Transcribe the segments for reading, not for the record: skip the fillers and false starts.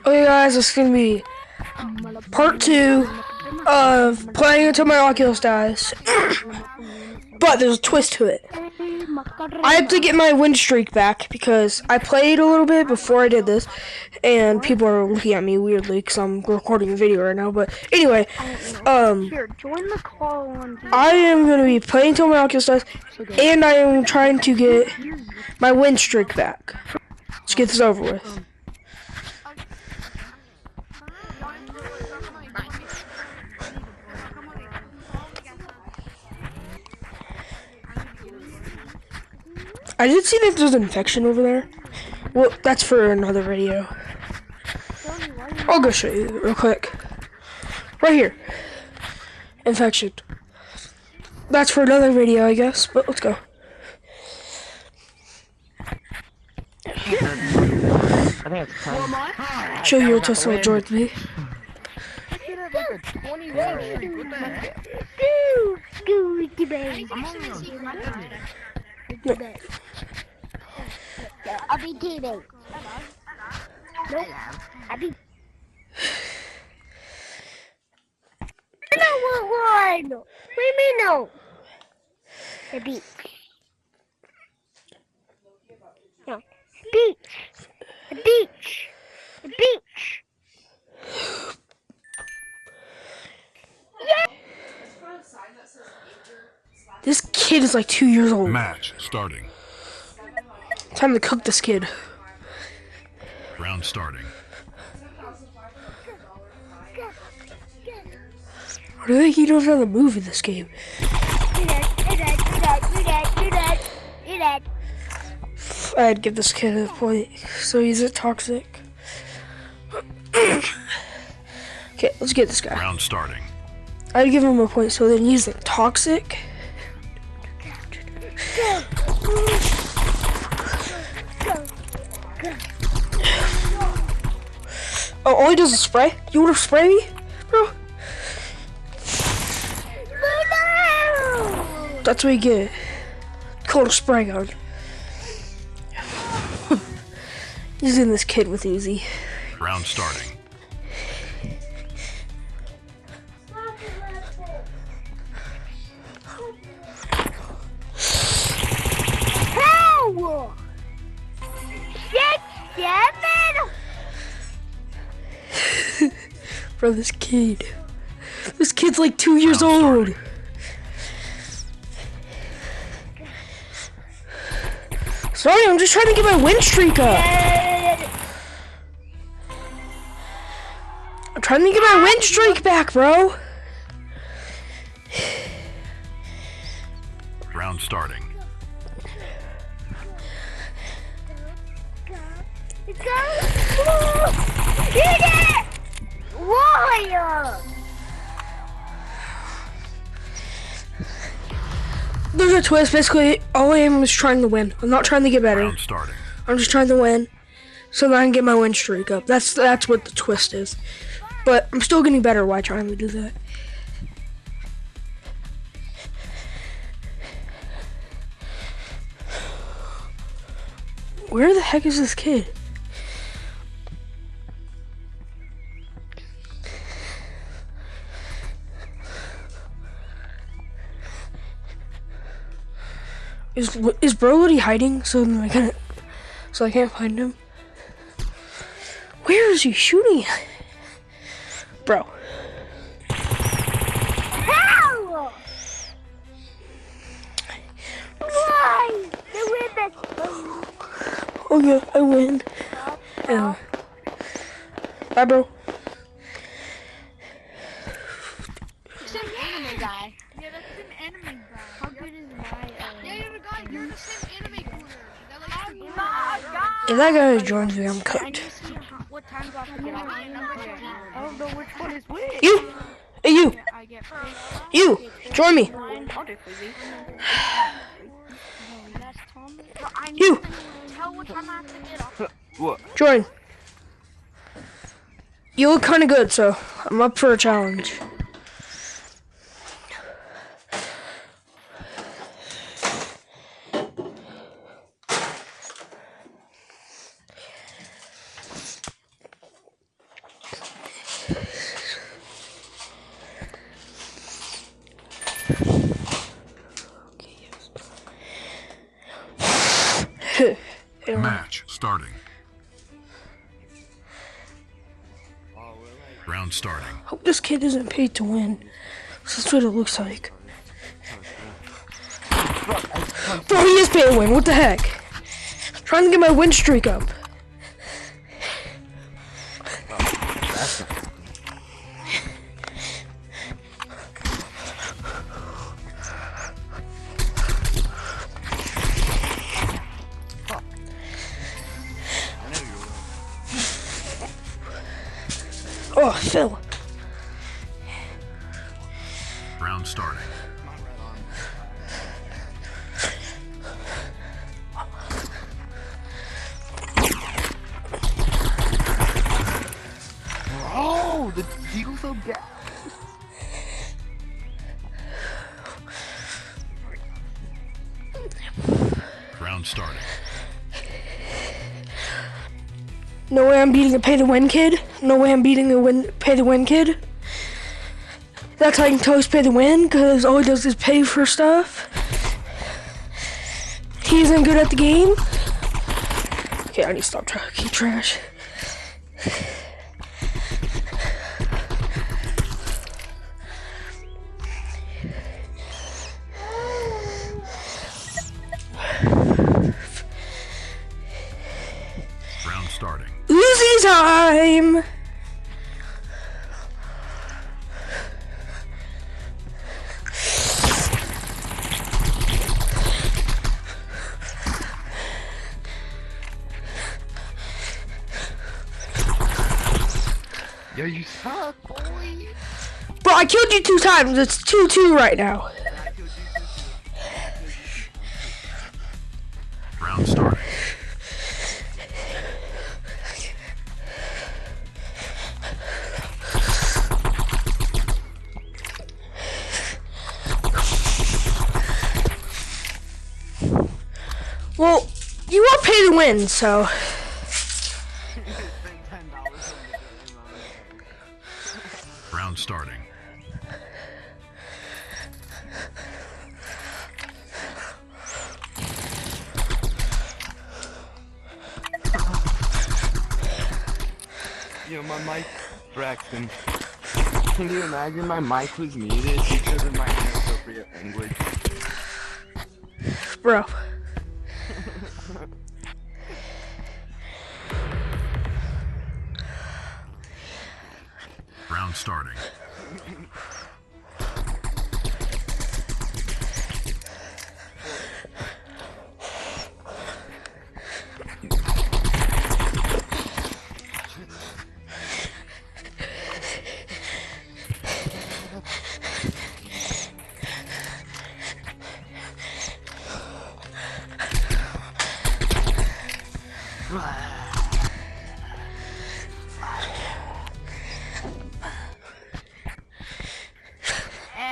Okay guys, this is gonna be part 2 of playing until my Oculus dies. But there's a twist to it. I have to get my win streak back because I played a little bit before I did this, and people are looking at me weirdly because I'm recording a video right now. But anyway, Here, join the call on. I am gonna be playing until my Oculus dies, and I am trying to get my win streak back. Let's get this over with. I did see that there's an infection over there. Well, that's for another video. I'll go show you real quick. Right here. Infection. That's for another video, I guess, but let's go. I think it's time. Show your Tesla George me. No. I'll be kidding. Nope. I'll be. No, one. What do you mean no? The beach. No. Beach. The beach. The beach. This kid is like 2 years old. Match starting. Time to cook this kid. Round starting. I think he knows how to move in this game. I'd give this kid a point. So he's a toxic. Okay, let's get this guy. Round starting. I'd give him a point. So then he's like toxic. Oh, all he does is spray? You wanna spray me, bro? That's what you get. Called a spray gun. Using this kid with Uzi. Round starting. How? 6, 7. Bro, this kid's like 2 years old. Sorry, I'm just trying to get my win streak up. I'm trying to get my win streak back, bro. Round starting. You did it! Warrior! There's a twist. Basically, all I am is trying to win. I'm not trying to get better. Round starting. I'm just trying to win so that I can get my win streak up. That's what the twist is. But I'm still getting better while trying to do that. Where the heck is this kid? Is Brody hiding so I can't find him? Where is he shooting at? Bro. How? Why? The ribbon. Oh yeah, I win. Bye, bro. It's an anime guy. Yeah, that's an anime guy. How good is my Yeah, you're the guy. You're the same anime cooler. If that guy joins me, I'm cooked. What time do I have to get off? I don't know which one is which. You! Hey, you! I get You! Join me! You! Tell what time I have to get off. What? Join. You look kind of good, so I'm up for a challenge. Match starting. Round starting. Hope this kid isn't paid to win. That's what it looks like. Bro, he is paid to win. What the heck? I'm trying to get my win streak up. Oh, Phil. Round starting. Oh, the deal's so bad. Round starting. No way I'm beating the pay-to-win kid. No way I'm beating the pay-to-win kid. That's how I can tell he's pay-to-win, because all he does is pay for stuff. He isn't good at the game. Okay, I need to stop talking trash. Round starting. Losing time! Yo, you suck, boy. Bro, I killed you 2 times. It's 2-2 right now. Round starting. Well, you are paid to win, so. Round starting. Yo, my mic, Braxton. Can you imagine my mic was muted because of my inappropriate language? Bro. Round starting.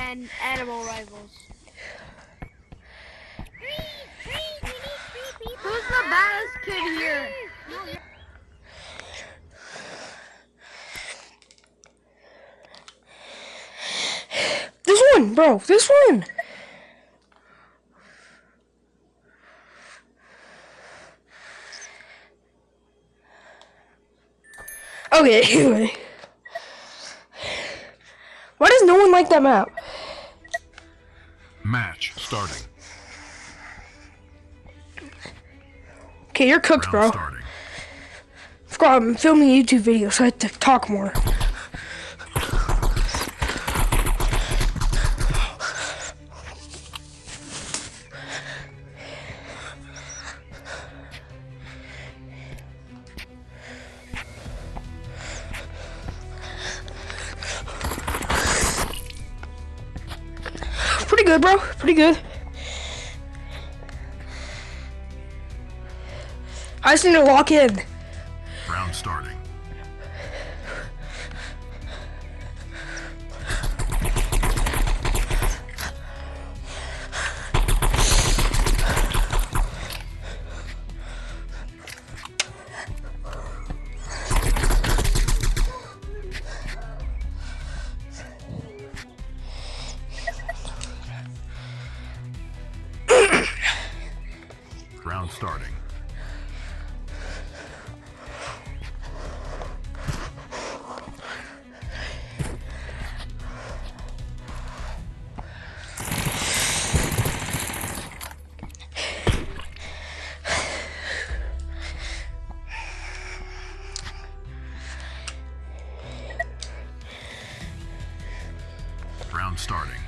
And animal rivals. Who's the baddest kid here? This one, bro. This one. Okay, anyway. Why does no one like that map? Match starting. Okay, you're cooked, bro. Round starting. Forgot I'm filming a YouTube video, so I have to talk more. Pretty good, bro. Pretty good. I just need to lock in. Round starting. starting.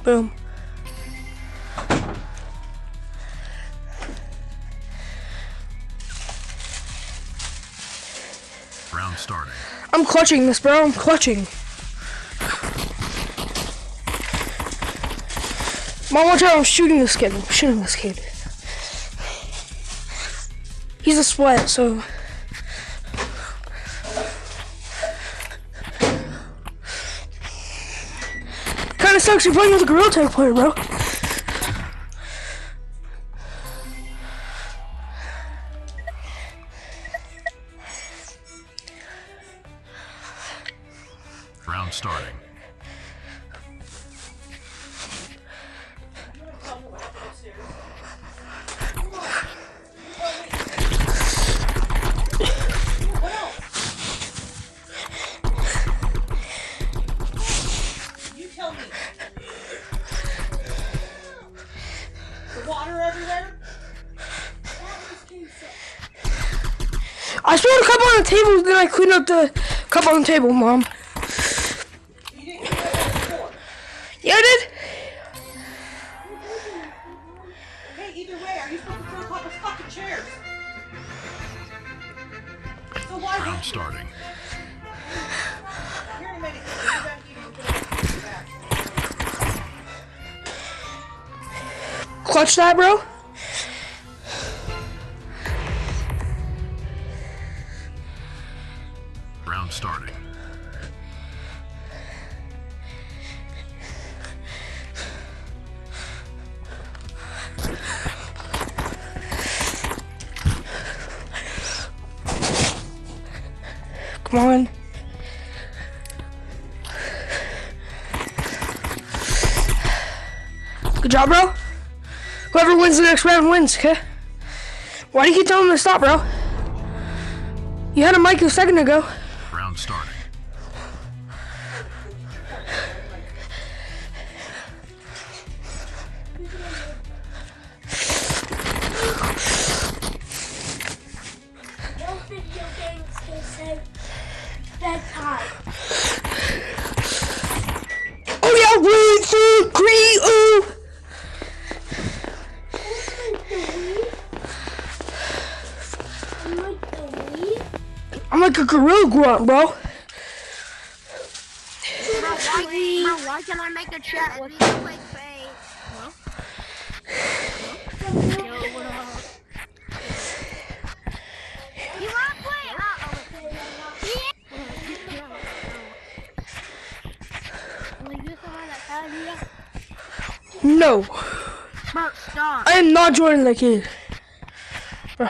Boom. Round starting. I'm clutching this, bro. I'm clutching. Mom, watch out. I'm shooting this kid. I'm shooting this kid. He's a sweat, so... Kinda sucks you're playing with a Gorilla Tag player, bro. Round starting. You tell me. The water everywhere? I spilled a cup on the table, then I cleaned up the cup on the table, Mom. You didn't do that before. Yeah, I did. Okay, either way, are you supposed to throw up fucking chairs? So why Round don't starting. Here in a minute, you do that here, you're gonna have to go back. Clutch that, bro. Round starting. Come on. Good job, bro. Whoever wins the next round wins, okay? Why do you keep telling him to stop, bro? You had a mic a second ago. Round starting. No video games can say bedtime. Oh yeah, 1, 2, 3, ooh! I'm like a gorilla grunt, bro. Bro, why can I make a chat with you? You wanna play? No, Bro, stop. I am not joining that kid. Bro.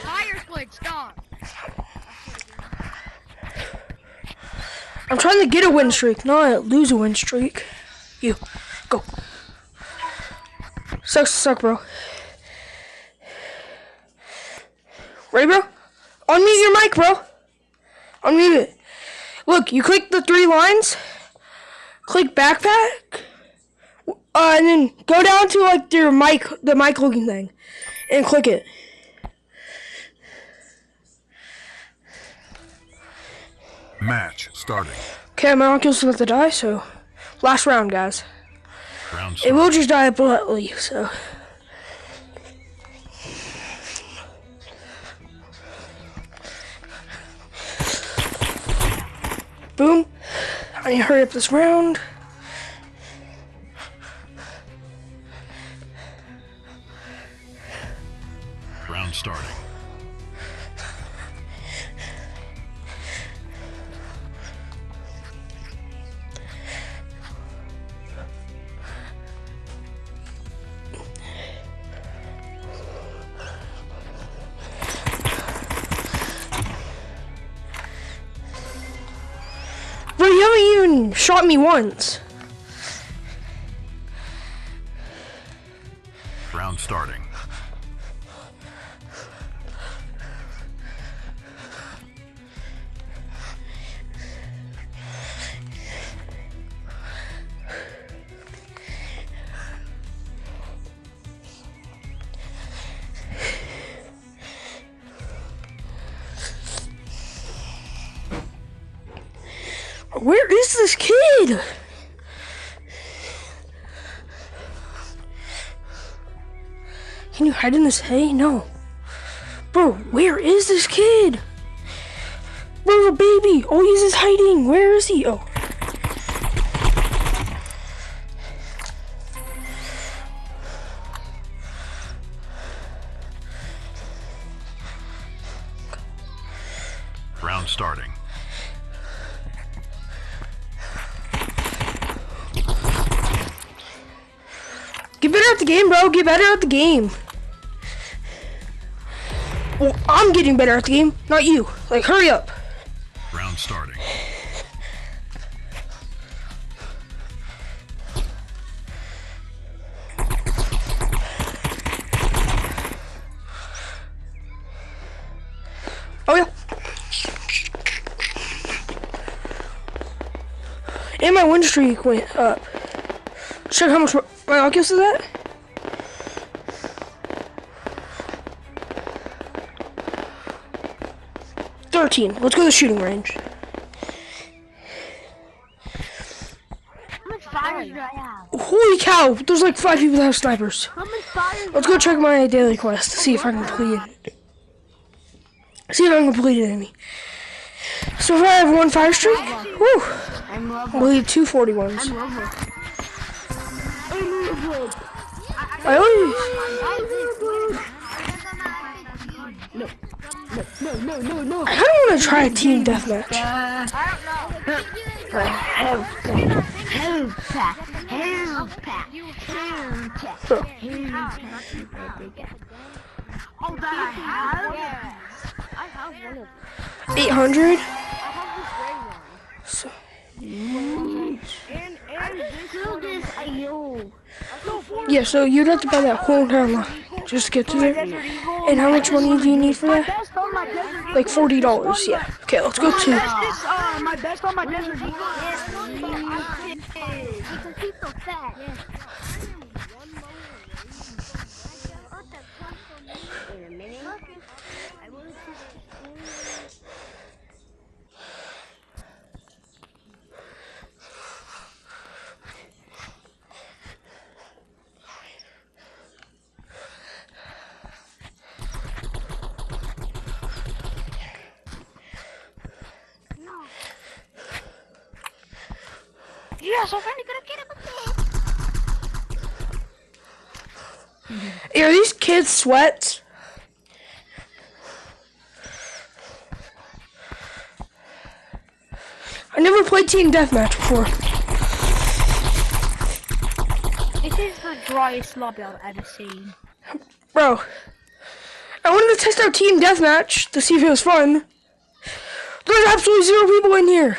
Fire switch, stop. I'm trying to get a win streak, not lose a win streak. You, go. Sucks to suck, bro. Ready, bro? Unmute your mic, bro. Unmute it. Look, you click the 3 lines. Click backpack. And then go down to like your mic, the mic looking thing, and click it. Match starting. Okay, my uncle's about to die, so last round, guys. Round It starting. will just die abruptly, so. Boom. I need to hurry up this round. Round starting. Bro, you haven't even shot me once. Round starting. where is this kid? Can you hide in this hay? No. Bro, where is this kid? Bro, the baby. Oh, he's just hiding. Where is he? Oh. Round starting. Get better at the game, bro. Get better at the game. Well, I'm getting better at the game, not you. Like, hurry up. Round starting. Oh, yeah. And my win streak went up. Check how much my Oculus is at. $13. Let's go to the shooting range. How much fires do I have? Holy cow! There's like 5 people that have snipers. How much fires? Let's go check my daily quest to see if I can complete it. See if I can complete any. So if I have 1 fire streak, woo! We'll need 2 41s. I always. I kind of want to try a team deathmatch. Bro. Oh, that I have? I have one of them. 800. I have this gray one. So, And this Ayo. yeah, so you'd have to buy that whole entire line just to get to there. And how much money do you need for that? Like $40. Yeah. Okay, let's go to. My best on my desert. Because he's so fat. Wait a minute. Yes, I'm finally gonna get him again. Hey, are these kids sweats? I never played team deathmatch before. This is the driest lobby I've ever seen. Bro, I wanted to test out team deathmatch to see if it was fun. There's absolutely 0 people in here.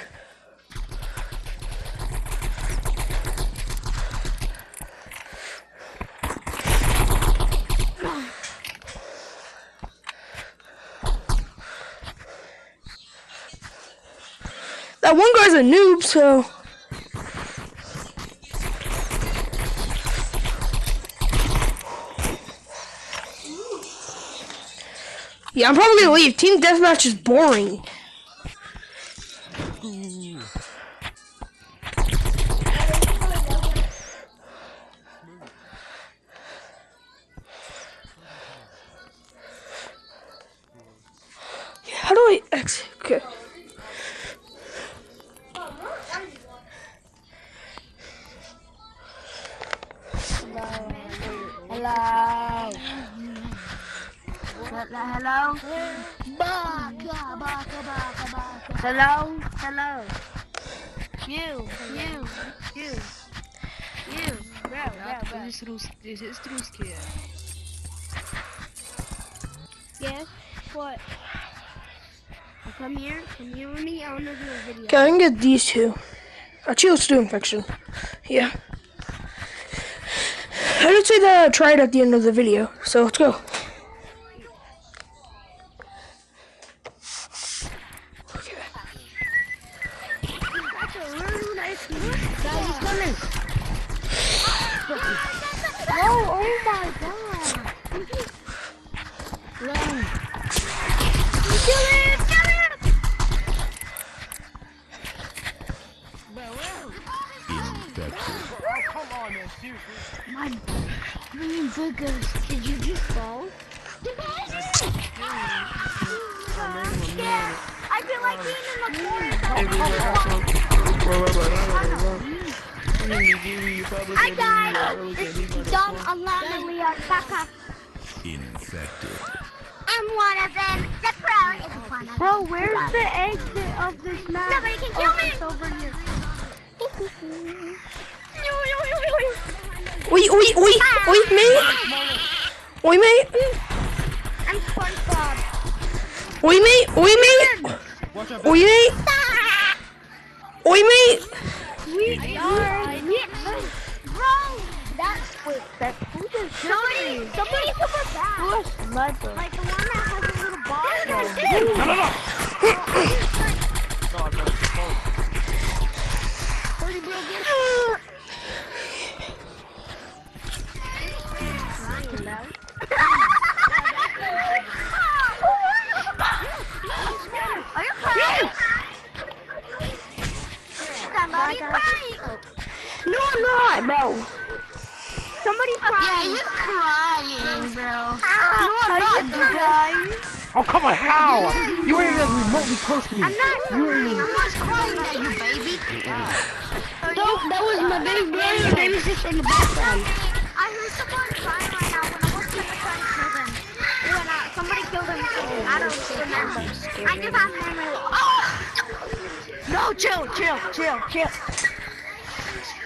That one guy's a noob, so. Yeah, I'm probably gonna leave. Team deathmatch is boring. How do I exit? Okay. Hello. Hello. Hello. Hello. You. Bro. This is Ruski. Yes. What? Come here with me. I wanna do a video. Okay, I can get these 2. Actually, let's do infection. Yeah. I did say that I'd try it at the end of the video, so let's go. Okay. That's a really nice one. Guys, he's coming. Oh my god. Run. Kill it. Come on, man. Seriously. My brain focus. Did you just fall? I feel like being in the forest. I died. It's dumb anomaly on Kaka. Infected. I'm one of them. The pro is one of them. Bro, where's the exit of this map? Nobody can kill me. It's over here. Oi, mate. Oi, mate. I'm SpongeBob. Oi, mate. Oi, mate. Watch out. Oi, mate. Oi, mate. Bro, that's quick. That's somebody super bad. Like the one that has a little ball. Are you crying? Somebody crying. No, I'm not, bro. Somebody's crying. Yeah, you're crying, bro. No, I'm not crying. Oh, come on. How? You ain't even remotely close to me. I'm not crying. I'm not crying at you, baby. No, that was my big brother. Baby's just in the background. I heard someone crying right now when I was trying to kill them. When somebody killed him, I don't remember. I just have memory. Oh! No, chill.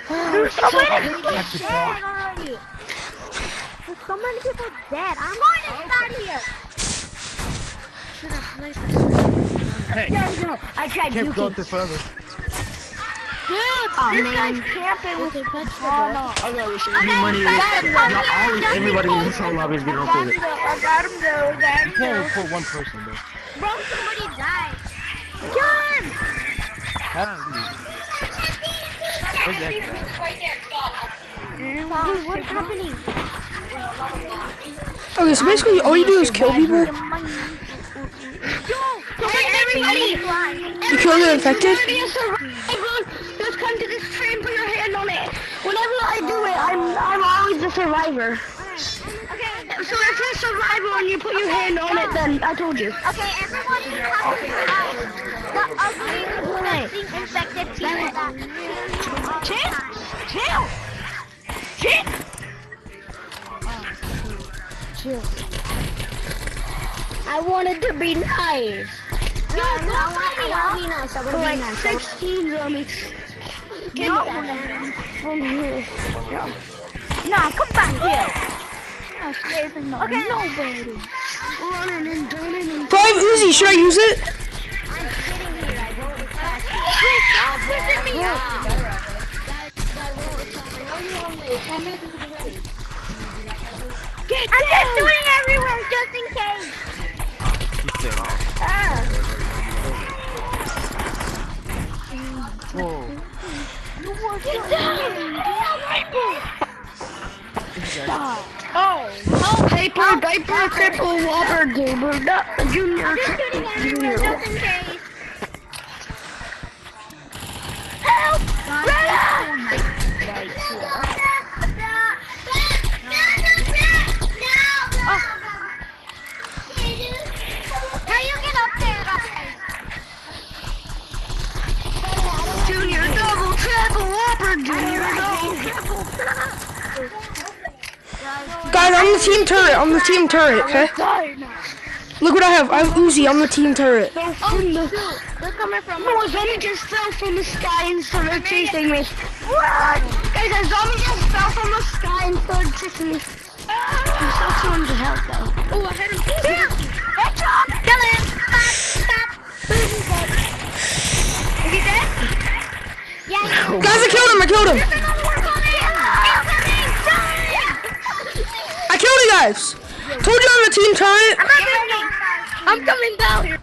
There's so many people dead already. There's so many people dead. I'm going inside here. Hey. No. I tried Can't go up juking. there further. Dude, this guy's camping with a vegetable. I gotta wish you money. Everybody in this whole lobby is getting off with it. I got him though. You can't report one person, though. Bro, somebody died. Kill him! Where's that guy? Dude, what's happening? Okay, so basically all you do is kill people. Everybody! You kill the infected. Just come to this tree and put your hand on it. Whenever I do it, I'm always the survivor. Okay. So if you're a survivor and you put your hand on it, then I told you. Okay, everyone come to the ugly, disgusting, infected people that... Chill. I wanted to be nice. No, I'll be nice. I want to be nice. 16 zombies. Get from here. No, come back here. Okay. Nobody. Running and turning and... Bro, I have Uzi. Should I use it? I'm sitting here. I wrote it fast. Stop pissing me off. I'm just doing everywhere just in case. Whoa. Get down! Oh, paper, diaper, triple, whopper, goober, junior, junior. Just in case. Help! Run out! How you get up there, guys? Junior, double, triple, whopper, junior, double, triple. Guys, I'm the team turret. I'm the team turret, okay? Look what I have. I have Uzi. I'm the team turret. Oh, shoot. They're coming from... No, a zombie just fell from the sky and started chasing me. What? Guys, a zombie just fell from the sky and started chasing me. I'm so trying to help, though. Oh, I had him. Headshot! Kill him! Stop! Is he dead? Yeah, Guys, I killed him. There's another one coming! I killed you guys. Told you I'm the team turret. I'm coming down here.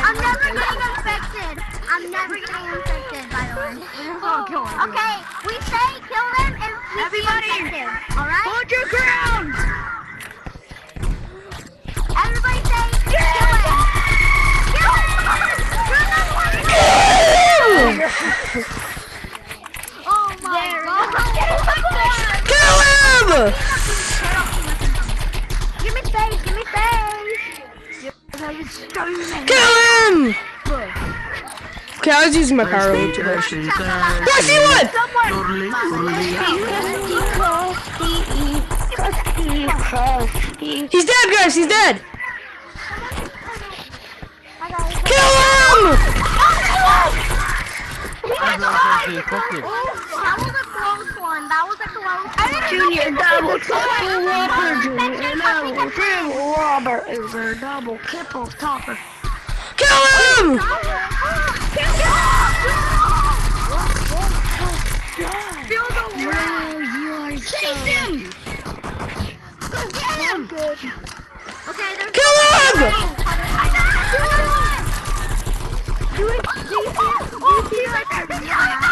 I'm never getting infected. I'm never getting infected, by the way. Okay, we say kill them and we everybody infected. Alright? Hold your ground! Everybody say kill them! Kill him! Okay, I was using my power move too much. Oh, I see one! He's dead, guys. He's dead. Kill him! That was a close one. Junior double triple whopper. Junior double triple whopper is a double triple topper. Kill him! Chase him! Go get him! Okay, there's Kill him! do you see right there?